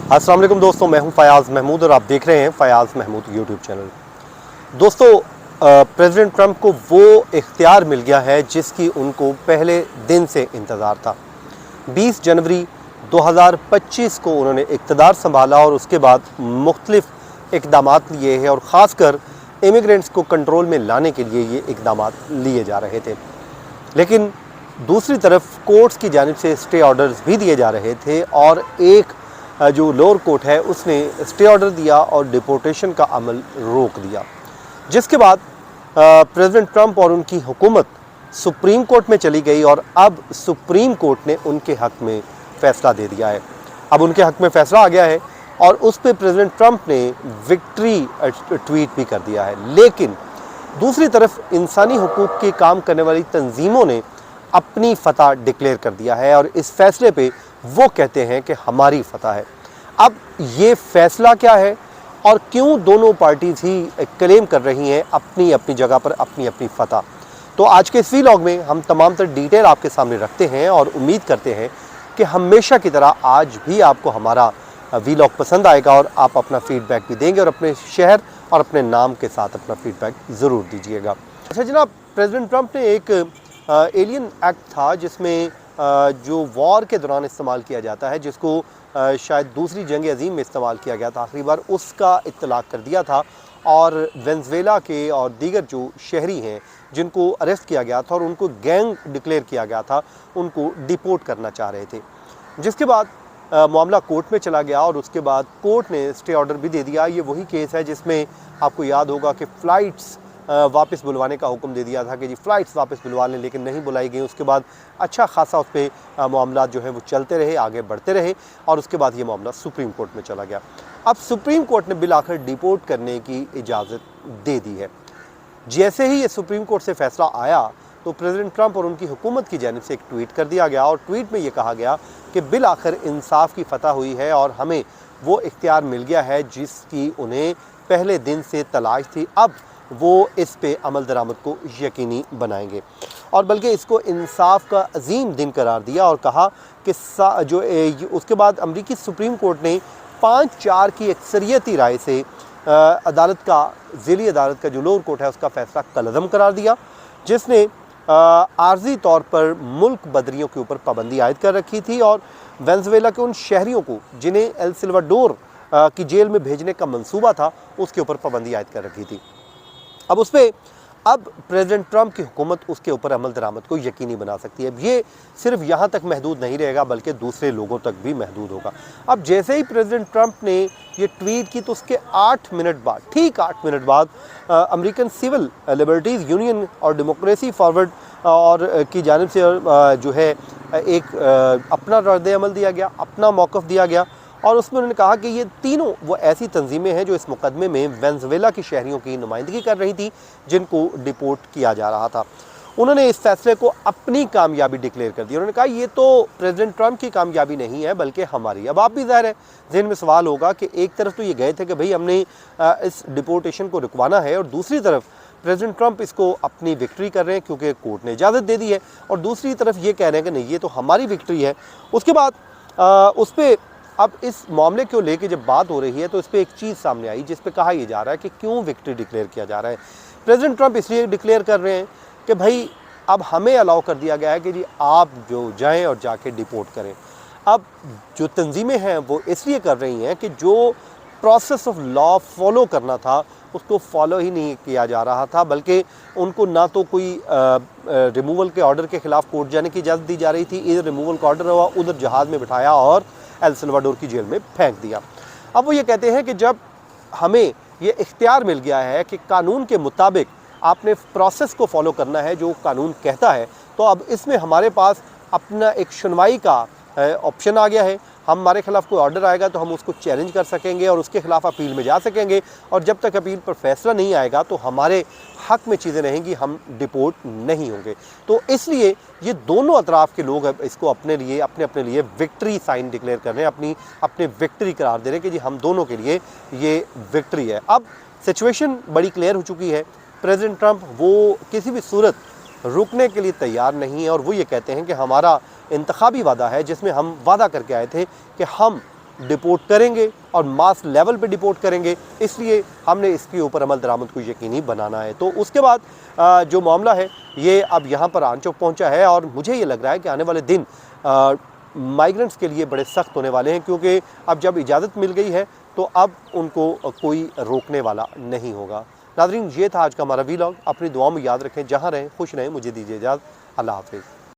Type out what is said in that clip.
अस्सलाम वालेकुम दोस्तों, मैं हूं फयाज़ महमूद और आप देख रहे हैं फयाज़ महमूद यूट्यूब चैनल। दोस्तों, प्रेसिडेंट ट्रंप को वो इख्तियार मिल गया है जिसकी उनको पहले दिन से इंतज़ार था। 20 जनवरी 2025 को उन्होंने इक़्तिदार संभाला और उसके बाद मुख्तलिफ इक़दामात लिए हैं और ख़ासकर इमिग्रेंट्स को कंट्रोल में लाने के लिए ये इक़दामात लिए जा रहे थे। लेकिन दूसरी तरफ कोर्ट्स की जानिब से स्टे ऑर्डर्स भी दिए जा रहे थे और एक जो लोअर कोर्ट है उसने स्टे ऑर्डर दिया और डिपोर्टेशन का अमल रोक दिया, जिसके बाद प्रेसिडेंट ट्रंप और उनकी हुकूमत सुप्रीम कोर्ट में चली गई और अब सुप्रीम कोर्ट ने उनके हक़ में फ़ैसला दे दिया है। अब उनके हक़ में फ़ैसला आ गया है और उस पर प्रेसिडेंट ट्रंप ने विक्ट्री ट्वीट भी कर दिया है। लेकिन दूसरी तरफ इंसानी हुकूक़ के काम करने वाली तंजीमों ने अपनी फ़तह डिक्लेयर कर दिया है और इस फ़ैसले पे वो कहते हैं कि हमारी फ़तह है। अब ये फ़ैसला क्या है और क्यों दोनों पार्टीज़ ही क्लेम कर रही हैं अपनी अपनी जगह पर अपनी अपनी फ़तह, तो आज के इस वीलॉग में हम तमाम तर डिटेल आपके सामने रखते हैं और उम्मीद करते हैं कि हमेशा की तरह आज भी आपको हमारा वीलॉग पसंद आएगा और आप अपना फ़ीडबैक भी देंगे और अपने शहर और अपने नाम के साथ अपना फ़ीडबैक ज़रूर दीजिएगा। अच्छा जनाब, प्रेसिडेंट ट्रंप ने एक एलियन एक्ट था जिसमें जो वॉर के दौरान इस्तेमाल किया जाता है, जिसको शायद दूसरी जंग अजीम में इस्तेमाल किया गया था आखिरी बार, उसका इत्तलाक कर दिया था और वेनेज़ुएला के और दीगर जो शहरी हैं जिनको अरेस्ट किया गया था और उनको गैंग डिक्लेयर किया गया था, उनको डिपोर्ट करना चाह रहे थे। जिसके बाद मामला कोर्ट में चला गया और उसके बाद कोर्ट ने स्टे ऑर्डर भी दे दिया। ये वही केस है जिसमें आपको याद होगा कि फ़्लाइट्स वापस बुलवाने का हुक्म दे दिया था कि जी फ़्लाइट्स वापस बुलवा लें, लेकिन नहीं बुलाई गई। उसके बाद अच्छा खासा उस पर मामला जो है वो चलते रहे, आगे बढ़ते रहे और उसके बाद ये मामला सुप्रीम कोर्ट में चला गया। अब सुप्रीम कोर्ट ने बिल आखिर डिपोर्ट करने की इजाज़त दे दी है। जैसे ही ये सुप्रीम कोर्ट से फ़ैसला आया तो प्रेसिडेंट ट्रंप और उनकी हुकूमत की जानिब से एक ट्वीट कर दिया गया और ट्वीट में ये कहा गया कि बिल आखिर इंसाफ की फ़तह हुई है और हमें वो इख्तियार मिल गया है जिसकी उन्हें पहले दिन से तलाश थी। अब वो इस पे अमल दरामद को यकीनी बनाएंगे और बल्कि इसको इंसाफ का अजीम दिन करार दिया और कहा कि उसके बाद अमरीकी सुप्रीम कोर्ट ने 5-4 की अक्सरियती राय से ज़िली अदालत का जो लोअर कोर्ट है उसका फ़ैसला कलअदम करार दिया, जिसने आर्जी तौर पर मुल्क बदरियों के ऊपर पाबंदी आयद कर रखी थी और वेनेज़ुएला के उन शहरियों को जिन्हें एल सल्वाडोर की जेल में भेजने का मंसूबा था उसके ऊपर पाबंदी आयद कर रखी थी। अब उस पर प्रेसिडेंट ट्रंप की हुकूमत उसके ऊपर अमल दरामद को यकीनी बना सकती है। ये सिर्फ यहाँ तक महदूद नहीं रहेगा बल्कि दूसरे लोगों तक भी महदूद होगा। अब जैसे ही प्रेसिडेंट ट्रंप ने ये ट्वीट की तो उसके 8 मिनट बाद, ठीक 8 मिनट बाद, अमेरिकन सिविल लिबर्टीज़ यूनियन और डेमोक्रेसी फॉरवर्ड और की जानिब से जो है एक अपना रद्द अमल दिया गया, अपना मौक़िफ़ दिया गया और उसमें उन्होंने कहा कि ये तीनों वो ऐसी तंजीमें हैं जो इस मुकदमे में वेनेज़ुएला की शहरियों की नुमाइंदगी कर रही थी जिनको डिपोर्ट किया जा रहा था। उन्होंने इस फैसले को अपनी कामयाबी डिक्लेयर कर दी। उन्होंने कहा ये तो प्रेसिडेंट ट्रंप की कामयाबी नहीं है बल्कि हमारी। अब आप भी ज़ाहिर है ज़हन में सवाल होगा कि एक तरफ तो ये गए थे कि भाई हमने इस डिपोर्टेशन को रुकवाना है और दूसरी तरफ प्रेसिडेंट ट्रंप इसको अपनी विक्ट्री कर रहे हैं क्योंकि कोर्ट ने इजाज़त दे दी है और दूसरी तरफ ये कह रहे हैं कि नहीं ये तो हमारी विक्ट्री है। उसके बाद उस पर अब इस मामले को लेके जब बात हो रही है तो इस पर एक चीज़ सामने आई जिस पे कहा यह जा रहा है कि क्यों विक्ट्री डिक्लेयर किया जा रहा है। प्रेसिडेंट ट्रंप इसलिए डिक्लेयर कर रहे हैं कि भाई अब हमें अलाउ कर दिया गया है कि जी आप जो जाएं और जाके डिपोर्ट करें। अब जो तंजीमें हैं वो इसलिए कर रही हैं कि जो प्रोसेस ऑफ लॉ फॉलो करना था उसको फॉलो ही नहीं किया जा रहा था, बल्कि उनको ना तो कोई रिमूवल के ऑर्डर के ख़िलाफ़ कोर्ट जाने की इजाज़त दी जा रही थी, इधर रिमूवल का ऑर्डर हुआ उधर जहाज़ में बिठाया और एल सल्वाडोर की जेल में फेंक दिया। अब वो ये कहते हैं कि जब हमें ये इख्तियार मिल गया है कि कानून के मुताबिक आपने प्रोसेस को फॉलो करना है जो कानून कहता है, तो अब इसमें हमारे पास अपना एक सुनवाई का ऑप्शन आ गया है। हमारे खिलाफ़ कोई ऑर्डर आएगा तो हम उसको चैलेंज कर सकेंगे और उसके खिलाफ़ अपील में जा सकेंगे और जब तक अपील पर फैसला नहीं आएगा तो हमारे हक़ में चीज़ें रहेंगी, हम डिपोर्ट नहीं होंगे। तो इसलिए ये दोनों अतराफ़ के लोग इसको अपने लिए विक्ट्री साइन डिक्लेयर कर रहे हैं, अपने विक्ट्री करार दे रहे हैं कि जी हम दोनों के लिए ये विक्ट्री है। अब सिचुएशन बड़ी क्लियर हो चुकी है। प्रेसिडेंट ट्रंप वो किसी भी सूरत रुकने के लिए तैयार नहीं है और वो ये कहते हैं कि हमारा इंतखाबी वादा है जिसमें हम वादा करके आए थे कि हम डिपोर्ट करेंगे और मास लेवल पे डिपोर्ट करेंगे, इसलिए हमने इसके ऊपर अमल दरामद को यकीनी बनाना है। तो उसके बाद जो मामला है ये अब यहाँ पर आंचोक पहुँचा है और मुझे ये लग रहा है कि आने वाले दिन माइग्रेंट्स के लिए बड़े सख्त होने वाले हैं, क्योंकि अब जब इजाज़त मिल गई है तो अब उनको कोई रोकने वाला नहीं होगा। नाज़रीन, ये था आज का हमारा वीलॉग। अपनी दुआओं में याद रखें, जहाँ रहें खुश रहें। मुझे दीजिए इजाज़त। अल्लाह हाफ़िज़।